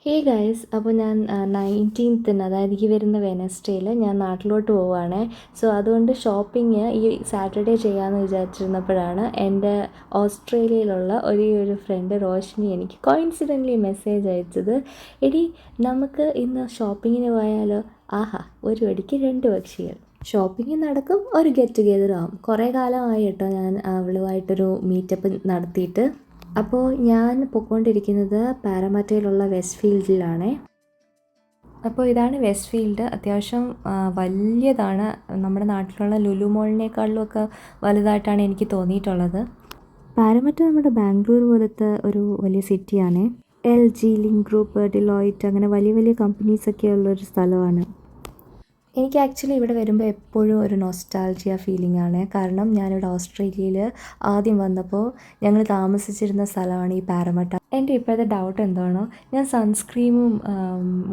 Hey guys, അപ്പോൾ ഞാൻ 19th അതായത് ഈ വരുന്ന വെനസ്ഡേയിൽ ഞാൻ നാട്ടിലോട്ട് പോവുകയാണേ. സോ അതുകൊണ്ട് ഷോപ്പിംഗ് ഈ സാറ്റർഡേ ചെയ്യാമെന്ന് വിചാരിച്ചിരുന്നപ്പോഴാണ് എൻ്റെ ഓസ്ട്രേലിയയിലുള്ള ഒരു ഫ്രണ്ട് റോഷിനി എനിക്ക് കോയിൻസിഡൻ്റലി മെസ്സേജ് അയച്ചത്. എടി, നമുക്ക് ഇന്ന് ഷോപ്പിങ്ങിന് പോയാലോ? ആഹാ, ഒരു വെടിക്ക് രണ്ട് പക്ഷികൾ. ഷോപ്പിംഗ് നടക്കും, ഒരു ഗെറ്റ് ടുഗെദറും ആവും. കുറേ കാലമായി കേട്ടോ ഞാൻ അവളുമായിട്ടൊരു മീറ്റപ്പ് നടത്തിയിട്ട്. അപ്പോൾ ഞാൻ പൊയ്ക്കൊണ്ടിരിക്കുന്നത് പാരമാറ്റയിലുള്ള വെസ്റ്റ് ഫീൽഡിലാണ്. അപ്പോൾ ഇതാണ് വെസ്റ്റ് ഫീൽഡ്. അത്യാവശ്യം വലിയതാണ്. നമ്മുടെ നാട്ടിലുള്ള ലുലു മോളിനേക്കാളിലും ഒക്കെ വലുതായിട്ടാണ് എനിക്ക് തോന്നിയിട്ടുള്ളത്. പാരമാറ്റ നമ്മുടെ ബാംഗ്ലൂർ പോലത്തെ ഒരു വലിയ സിറ്റിയാണ്. LG, ലിങ്ക് ഗ്രൂപ്പ്, ഡിലോയിറ്റ് അങ്ങനെ വലിയ വലിയ കമ്പനീസൊക്കെ ഉള്ളൊരു സ്ഥലമാണ്. എനിക്ക് ആക്ച്വലി ഇവിടെ വരുമ്പോൾ എപ്പോഴും ഒരു നൊസ്റ്റാൾജിയ ഫീലിംഗ് ആണ്. കാരണം ഞാനിവിടെ ഓസ്ട്രേലിയയിൽ ആദ്യം വന്നപ്പോൾ ഞങ്ങൾ താമസിച്ചിരുന്ന സ്ഥലമാണ് ഈ പാരമട്ട. എൻ്റെ ഇപ്പോഴത്തെ ഡൗട്ട് എന്താണോ, ഞാൻ സൺസ്ക്രീമും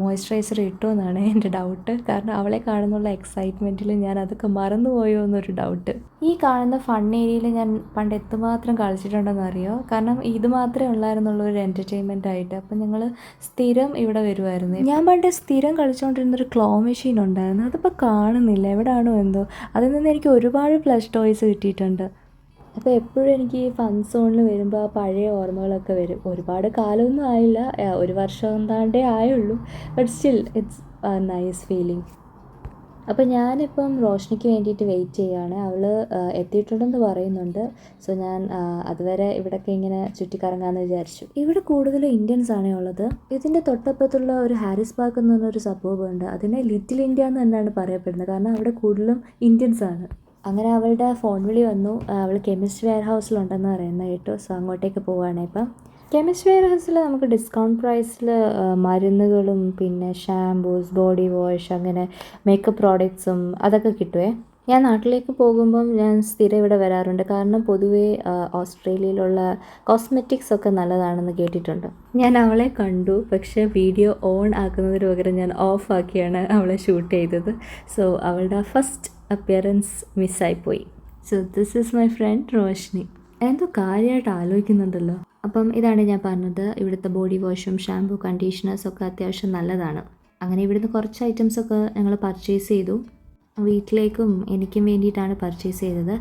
മോയ്സ്ചറൈസറും ഇട്ടോ എന്നാണ് എൻ്റെ ഡൗട്ട്. കാരണം അവളെ കാണുന്നുള്ള എക്സൈറ്റ്മെൻറ്റിൽ ഞാൻ അതൊക്കെ മറന്നുപോയോ എന്നൊരു ഡൗട്ട്. ഈ കാണുന്ന ഫൺ ഏരിയയിൽ ഞാൻ പണ്ട് എത്രമാത്രം കളിച്ചിട്ടുണ്ടെന്ന് അറിയോ? കാരണം ഇത് മാത്രമേ ഉള്ളായിരുന്നുള്ളൂ ഒരു എൻ്റർടൈൻമെൻ്റ് ആയിട്ട്. അപ്പം ഞങ്ങൾ സ്ഥിരം ഇവിടെ വരുമായിരുന്നു. ഞാൻ പണ്ട് സ്ഥിരം കളിച്ചുകൊണ്ടിരുന്നൊരു ക്ലോ മെഷീൻ ഉണ്ടായിരുന്നു. അതിപ്പോൾ കാണുന്നില്ല, എവിടെയാണോ എന്തോ. അതിൽ നിന്ന് എനിക്ക് ഒരുപാട് പ്ലഷ് ടോയ്സ് കിട്ടിയിട്ടുണ്ട്. അപ്പോൾ എപ്പോഴും എനിക്ക് ഈ ഫൺ സോണിൽ വരുമ്പോൾ ആ പഴയ ഓർമ്മകളൊക്കെ വരും. ഒരുപാട് കാലമൊന്നും ആയില്ല, ഒരു വർഷം എന്താണ്ടേ ആയുള്ളൂ. But still it's nice feeling. അപ്പോൾ ഞാനിപ്പം റോഷ്നിക്ക് വേണ്ടിയിട്ട് വെയിറ്റ് ചെയ്യുകയാണ്. അവൾ എത്തിയിട്ടുണ്ടെന്ന് പറയുന്നുണ്ട്. സോ ഞാൻ അതുവരെ ഇവിടെയൊക്കെ ഇങ്ങനെ ചുറ്റിക്കറങ്ങാമെന്ന് വിചാരിച്ചു. ഇവിടെ കൂടുതലും ഇന്ത്യൻസ് ആണേ ഉള്ളത്. ഇതിൻ്റെ തൊട്ടപ്പുറത്തുള്ള ഒരു ഹാരിസ് പാർക്ക് എന്ന് പറഞ്ഞൊരു സബർബ് ഉണ്ട്. അതിനെ ലിറ്റിൽ ഇന്ത്യ എന്ന് തന്നെയാണ് പറയപ്പെടുന്നത്. കാരണം അവിടെ കൂടുതലും ഇന്ത്യൻസ് ആണ്. അങ്ങനെ അവളുടെ ഫോൺ വിളി വന്നു. അവൾ കെമിസ്റ്റ് വെയർ ഹൗസിലുണ്ടെന്ന് പറയുന്നത് കേട്ടു. സോ അങ്ങോട്ടേക്ക് പോവുകയാണ്. ഇപ്പം കെമിസ്റ്റ് വെയർ ഹൗസിൽ നമുക്ക് ഡിസ്കൗണ്ട് പ്രൈസിൽ മരുന്നുകളും പിന്നെ ഷാംപൂസ്, ബോഡി വാഷ്, അങ്ങനെ മേക്കപ്പ് പ്രോഡക്ട്സും അതൊക്കെ കിട്ടുമേ. ഞാൻ നാട്ടിലേക്ക് പോകുമ്പം ഞാൻ സ്ഥിരം ഇവിടെ വരാറുണ്ട്. കാരണം പൊതുവേ ഓസ്ട്രേലിയയിലുള്ള കോസ്മെറ്റിക്സ് ഒക്കെ നല്ലതാണെന്ന് കേട്ടിട്ടുണ്ട്. ഞാൻ അവളെ കണ്ടു, പക്ഷേ വീഡിയോ ഓൺ ആക്കുന്നതിന് പകരം ഞാൻ ഓഫ് ആക്കിയാണ് അവളെ ഷൂട്ട് ചെയ്തത്. സോ അവളുടെ ഫസ്റ്റ് അപ്പിയറൻസ് മിസ്സായിപ്പോയി. So this is my friend Roshni. എന്തോ കാര്യമായിട്ട് ആലോചിക്കുന്നുണ്ടല്ലോ. അപ്പം ഇതാണ് ഞാൻ പറഞ്ഞത്, ഇവിടുത്തെ ബോഡി വാഷും ഷാംപൂ, കണ്ടീഷണേഴ്സൊക്കെ അത്യാവശ്യം നല്ലതാണ്. അങ്ങനെ ഇവിടുന്ന് കുറച്ച് ഐറ്റംസൊക്കെ ഞങ്ങൾ പർച്ചേസ് ചെയ്തു. വീട്ടിലേക്കും എനിക്കും വേണ്ടിയിട്ടാണ് പർച്ചേസ് ചെയ്തത്.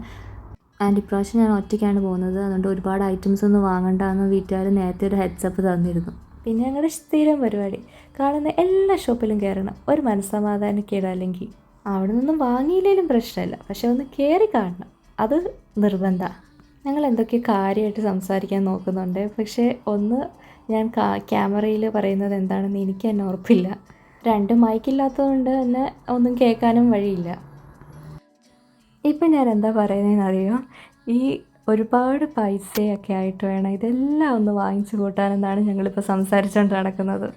ആൻഡ് ഇപ്രാവശ്യം ഞാൻ ഒറ്റയ്ക്കാണ് പോകുന്നത്. അതുകൊണ്ട് ഒരുപാട് ഐറ്റംസ് ഒന്നും വാങ്ങണ്ടെന്ന് വീട്ടുകാർ നേരത്തെ ഒരു ഹെഡ്സപ്പ് തന്നിരുന്നു. പിന്നെ ഞങ്ങളുടെ സ്ഥിരം പരിപാടി, കാണുന്ന എല്ലാ ഷോപ്പിലും കയറണം. ഒരു മനസ്സമാധാനക്കേട് അല്ലെങ്കിൽ അവിടെ നിന്നും വാങ്ങിയില്ലെങ്കിലും പ്രശ്നമില്ല, പക്ഷെ ഒന്ന് കയറി കാണണം, അത് നിർബന്ധമാണ്. ഞങ്ങൾ എന്തൊക്കെ കാര്യമായിട്ട് സംസാരിക്കാൻ നോക്കുന്നുണ്ട്, പക്ഷേ ഒന്ന് ഞാൻ ക്യാമറയിൽ പറയുന്നത് എന്താണെന്ന് എനിക്ക് തന്നെ ഉറപ്പില്ല. രണ്ട് മൈക്കില്ലാത്തതുകൊണ്ട് തന്നെ ഒന്നും കേൾക്കാനും വഴിയില്ല. ഇപ്പം ഞാൻ എന്താ പറയുന്നതെന്ന് അറിയോ? ഈ ഒരുപാട് പൈസയൊക്കെ ആയിട്ട് വേണം ഇതെല്ലാം ഒന്ന് വാങ്ങിച്ചു കൂട്ടാനെന്നാണ് ഞങ്ങളിപ്പോൾ സംസാരിച്ചുകൊണ്ട് നടക്കുന്നത്.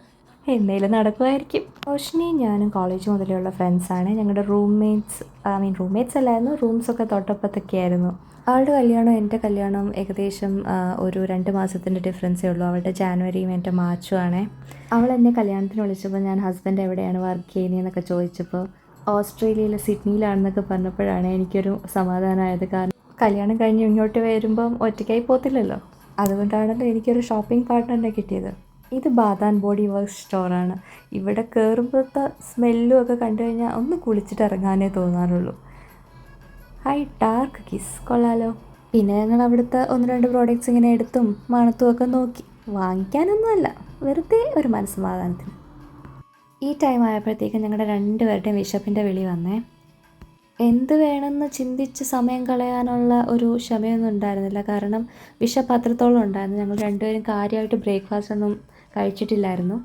എന്നേലും നടക്കുമായിരിക്കും. റോഷ്നിയും ഞാനും കോളേജ് മുതലുള്ള ഫ്രണ്ട്സാണ്. ഞങ്ങളുടെ റൂംമേറ്റ്സ് അല്ലായിരുന്നു, റൂംസൊക്കെ തൊട്ടപ്പത്തൊക്കെ ആയിരുന്നു. അവളുടെ കല്യാണം എൻ്റെ കല്യാണം ഏകദേശം ഒരു 2 മാസത്തിൻ്റെ ഡിഫറൻസേ ഉള്ളൂ. അവളുടെ ജാനുവരിയും എൻ്റെ മാർച്ചും ആണേ. അവൾ എന്നെ കല്യാണത്തിന് വിളിച്ചപ്പോൾ ഞാൻ ഹസ്ബൻഡ് എവിടെയാണ് വർക്ക് ചെയ്യുന്നതെന്നൊക്കെ ചോദിച്ചപ്പോൾ ഓസ്ട്രേലിയയിലെ സിഡ്നിയിലാണെന്നൊക്കെ പറഞ്ഞപ്പോഴാണ് എനിക്കൊരു സമാധാനമായത്. കാരണം കല്യാണം കഴിഞ്ഞ് ഇങ്ങോട്ട് വരുമ്പം ഒറ്റയ്ക്കായി പോകത്തില്ലല്ലോ. അതുകൊണ്ടാണല്ലോ എനിക്കൊരു ഷോപ്പിംഗ് പാർട്ട്ണറിനെ കിട്ടിയത്. ഇത് ബാത്ത് ആൻഡ് ബോഡി വർക്ക്സ് സ്റ്റോറാണ്. ഇവിടെ കയറുമ്പോഴത്തെ സ്മെല്ലും ഒക്കെ കണ്ടു കഴിഞ്ഞാൽ ഒന്ന് കുളിച്ചിട്ട് ഇറങ്ങാനേ തോന്നാറുള്ളൂ. ഹൈ ഡാർക്ക് കിസ് കൊള്ളാലോ. പിന്നെ ഞങ്ങൾ അവിടുത്തെ 1-2 പ്രോഡക്റ്റ്സ് ഇങ്ങനെ എടുത്തും മണത്തും ഒക്കെ നോക്കി. വാങ്ങിക്കാനൊന്നുമല്ല, വെറുതെ ഒരു മനസ്സമാധാനത്തിന്. ഈ ടൈം ആയപ്പോഴത്തേക്കും ഞങ്ങളുടെ 2 പേരുടെയും വിശപ്പിൻ്റെ വിളി വന്നേ. എന്ത് വേണമെന്ന് ചിന്തിച്ച് സമയം കളയാനുള്ള ഒരു ക്ഷമയൊന്നും ഉണ്ടായിരുന്നില്ല. കാരണം വിശപ്പ് അത്രത്തോളം ഉണ്ടായിരുന്നു. ഞങ്ങൾ 2 പേരും കാര്യമായിട്ട് ബ്രേക്ക്ഫാസ്റ്റ് ഒന്നും കഴിച്ചിട്ടില്ലായിരുന്നു.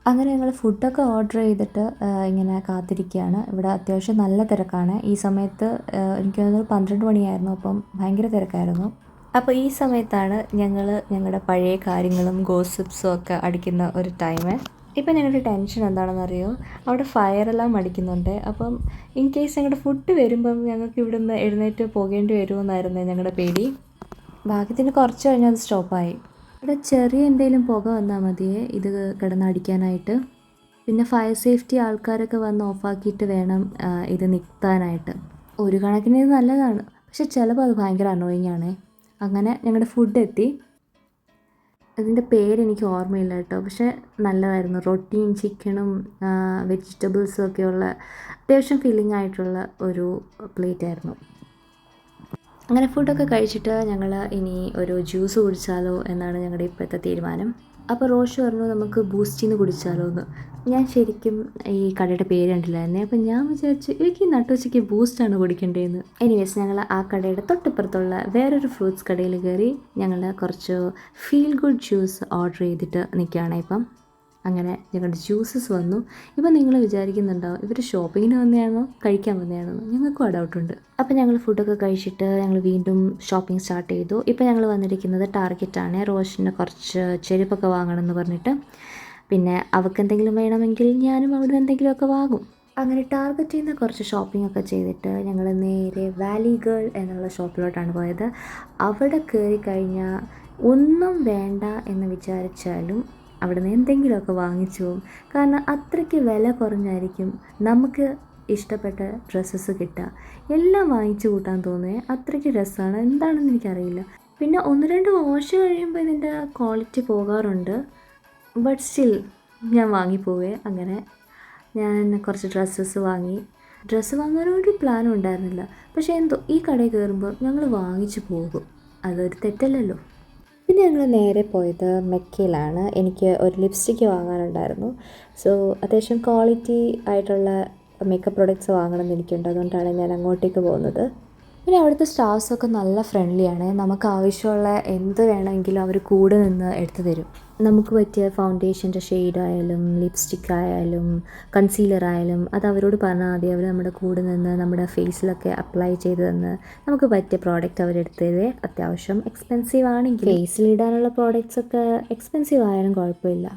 അങ്ങനെ ഞങ്ങൾ ഫുഡൊക്കെ ഓർഡർ ചെയ്തിട്ട് ഇങ്ങനെ കാത്തിരിക്കുകയാണ്. ഇവിടെ അത്യാവശ്യം നല്ല തിരക്കാണ്. ഈ സമയത്ത് എനിക്ക് തോന്നുന്നു 12 മണിയായിരുന്നു. അപ്പം ഭയങ്കര തിരക്കായിരുന്നു. അപ്പോൾ ഈ സമയത്താണ് ഞങ്ങളുടെ പഴയ കാര്യങ്ങളും ഗോസിപ്സും ഒക്കെ അടിക്കുന്ന ഒരു ടൈം. ഇപ്പം ഞങ്ങളുടെ ടെൻഷൻ എന്താണെന്നറിയോ? അവിടെ ഫയറെല്ലാം അടിക്കുന്നുണ്ട്. അപ്പം ഇൻ കേസ് ഞങ്ങളുടെ ഫുഡ് വരുമ്പം ഞങ്ങൾക്ക് ഇവിടെ നിന്ന് എഴുന്നേറ്റ് പോകേണ്ടി വരുമെന്നായിരുന്നു ഞങ്ങളുടെ പേടി. ഭാഗ്യത്തിന് കുറച്ച് കഴിഞ്ഞാൽ അത് സ്റ്റോപ്പായി. ഇവിടെ ചെറിയ എന്തെങ്കിലും പുക വന്നാൽ മതിയേ ഇത് കിടന്നടിക്കാനായിട്ട്. പിന്നെ ഫയർ സേഫ്റ്റി ആൾക്കാരൊക്കെ വന്ന് ഓഫാക്കിയിട്ട് വേണം ഇത് നിർത്താനായിട്ട്. ഒരു കണക്കിന് ഇത് നല്ലതാണ്, പക്ഷെ ചിലപ്പോൾ അത് ഭയങ്കര അനോയിങ് ആണേ. അങ്ങനെ ഞങ്ങളുടെ ഫുഡ് എത്തി. അതിൻ്റെ പേരെനിക്ക് ഓർമ്മയില്ല കേട്ടോ, പക്ഷേ നല്ലതായിരുന്നു. റൊട്ടിയും ചിക്കനും വെജിറ്റബിൾസും ഒക്കെയുള്ള അത്യാവശ്യം ഫില്ലിംഗ് ആയിട്ടുള്ള ഒരു പ്ലേറ്റ് ആയിരുന്നു. അങ്ങനെ ഫുഡൊക്കെ കഴിച്ചിട്ട് ഞങ്ങൾ ഇനി ഒരു ജ്യൂസ് കുടിച്ചാലോ എന്നാണ് ഞങ്ങളുടെ ഇപ്പോഴത്തെ തീരുമാനം. അപ്പോൾ റോഷ് പറഞ്ഞു നമുക്ക് ബൂസ്റ്റിന്ന് കുടിച്ചാലോ എന്ന്. ഞാൻ ശരിക്കും ഈ കടയുടെ പേര് കണ്ടില്ലായിരുന്നേ, അപ്പം ഞാൻ വിചാരിച്ചു എനിക്ക് ഈ നട്ടുച്ചയ്ക്ക് ബൂസ്റ്റാണ് കുടിക്കേണ്ടതെന്ന്. എനിവേസ് ഞങ്ങൾ ആ കടയുടെ തൊട്ടിപ്പുറത്തുള്ള വേറൊരു ഫ്രൂട്ട്സ് കടയിൽ കയറി ഞങ്ങൾ കുറച്ച് ഫീൽ ഗുഡ് ജ്യൂസ് ഓർഡർ ചെയ്തിട്ട് നിൽക്കുകയാണ് ഇപ്പം. അങ്ങനെ ഞങ്ങളുടെ ജ്യൂസസ് വന്നു. ഇപ്പം നിങ്ങൾ വിചാരിക്കുന്നുണ്ടാവും ഇവർ ഷോപ്പിങ്ങിന് വന്നതാണോ കഴിക്കാൻ വന്നതാണോ? ഞങ്ങൾക്കും ആ ഡൗട്ടുണ്ട്. അപ്പോൾ ഞങ്ങൾ ഫുഡൊക്കെ കഴിച്ചിട്ട് ഞങ്ങൾ വീണ്ടും ഷോപ്പിംഗ് സ്റ്റാർട്ട് ചെയ്തു. ഇപ്പോൾ ഞങ്ങൾ വന്നിരിക്കുന്നത് ടാർഗറ്റാണ്. റോഷന് കുറച്ച് ചെരുപ്പൊക്കെ വാങ്ങണം എന്ന് പറഞ്ഞിട്ട്. പിന്നെ അവൾക്ക് എന്തെങ്കിലും വേണമെങ്കിൽ ഞാനും അവിടെ നിന്ന് എന്തെങ്കിലുമൊക്കെ വാങ്ങും. അങ്ങനെ ടാർഗറ്റിൽ നിന്ന് കുറച്ച് ഷോപ്പിംഗ് ഒക്കെ ചെയ്തിട്ട് ഞങ്ങൾ നേരെ വാലി ഗേൾ എന്നുള്ള ഷോപ്പിലോട്ടാണ് പോയത്. അവിടെ കയറി കഴിഞ്ഞാൽ ഒന്നും വേണ്ട എന്ന് വിചാരിച്ചാലും അവിടെ നിന്ന് എന്തെങ്കിലുമൊക്കെ വാങ്ങിച്ചു പോകും. കാരണം അത്രയ്ക്ക് വില കുറഞ്ഞായിരിക്കും നമുക്ക് ഇഷ്ടപ്പെട്ട ഡ്രസ്സസ് കിട്ടുക. എല്ലാം വാങ്ങിച്ചു കൂട്ടാൻ തോന്നുകയെ അത്രയ്ക്ക് രസമാണ്. എന്താണെന്ന് എനിക്കറിയില്ല. പിന്നെ 1-2 വാഷ് കഴിയുമ്പോൾ ഇതിൻ്റെ ക്വാളിറ്റി പോകാറുണ്ട്. ബട്ട് സ്റ്റിൽ ഞാൻ വാങ്ങിപ്പോവേ. അങ്ങനെ ഞാൻ കുറച്ച് ഡ്രസ്സസ് വാങ്ങി. ഡ്രസ്സ് വാങ്ങാനൊരു പ്ലാനും ഉണ്ടായിരുന്നില്ല. പക്ഷേ എന്തോ ഈ കടയിൽ കയറുമ്പോൾ ഞങ്ങൾ വാങ്ങിച്ചു പോകും. അതൊരു തെറ്റല്ലല്ലോ. പിന്നെ ഞങ്ങൾ നേരെ പോയത് മെക്കയിലാണ്. എനിക്ക് ഒരു ലിപ്സ്റ്റിക്ക് വാങ്ങാനുണ്ടായിരുന്നു. സോ അത്യാവശ്യം ക്വാളിറ്റി ആയിട്ടുള്ള മേക്കപ്പ് പ്രോഡക്റ്റ്സ് വാങ്ങണമെന്ന് എനിക്കുണ്ട്. അതുകൊണ്ടാണ് ഞാൻ അങ്ങോട്ടേക്ക് പോകുന്നത്. പിന്നെ അവിടുത്തെ സ്റ്റാഫ്സൊക്കെ നല്ല ഫ്രണ്ട്ലിയാണ്. നമുക്ക് ആവശ്യമുള്ള എന്ത് വേണമെങ്കിലും അവർ കൂടെ നിന്ന് എടുത്തു തരും. നമുക്ക് പറ്റിയ ഫൗണ്ടേഷൻ്റെ ഷെയ്ഡായാലും ലിപ്സ്റ്റിക് ആയാലും കൺസീലർ ആയാലും അത് അവരോട് പറഞ്ഞാൽ മതി. അവർ നമ്മുടെ കൂടെ നിന്ന് നമ്മുടെ ഫേസിലൊക്കെ അപ്ലൈ ചെയ്ത് തന്ന് നമുക്ക് പറ്റിയ പ്രോഡക്റ്റ് അവരെടുത്ത് തരുവേ. അത്യാവശ്യം എക്സ്പെൻസീവ് ആണെങ്കിൽ ഫേസിലിടാനുള്ള പ്രോഡക്റ്റ്സൊക്കെ എക്സ്പെൻസീവ് ആയാലും കുഴപ്പമില്ല.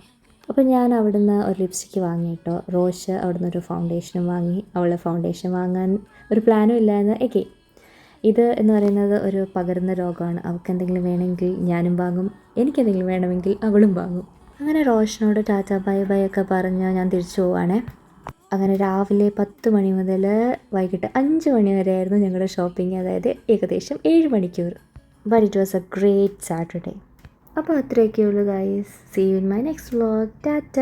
അപ്പോൾ ഞാൻ അവിടുന്ന് ഒരു ലിപ്സ്റ്റിക്ക് വാങ്ങി കേട്ടോ. റോഷ് അവിടുന്ന് ഒരു ഫൗണ്ടേഷനും വാങ്ങി. അവളെ ഫൗണ്ടേഷൻ വാങ്ങാൻ ഒരു പ്ലാനും ഇല്ലായിരുന്നു. ഇത് എന്ന് പറയുന്നത് ഒരു പകരുന്ന രോഗമാണ്. അവൾക്ക് എന്തെങ്കിലും വേണമെങ്കിൽ ഞാനും വാങ്ങും, എനിക്കെന്തെങ്കിലും വേണമെങ്കിൽ അവളും വാങ്ങും. അങ്ങനെ റോഷനോട് ടാറ്റ ബൈ ബൈ ഒക്കെ പറഞ്ഞ് ഞാൻ തിരിച്ചു പോവാണേ. അങ്ങനെ രാവിലെ 10 മണി മുതൽ വൈകിട്ട് 5 മണി വരെയായിരുന്നു ഞങ്ങളുടെ ഷോപ്പിംഗ്. അതായത് ഏകദേശം 7 മണിക്കൂർ. But it was a great Saturday. അപ്പോൾ അത്രയൊക്കെയുള്ളൂ guys. See you in my next vlog. Tata.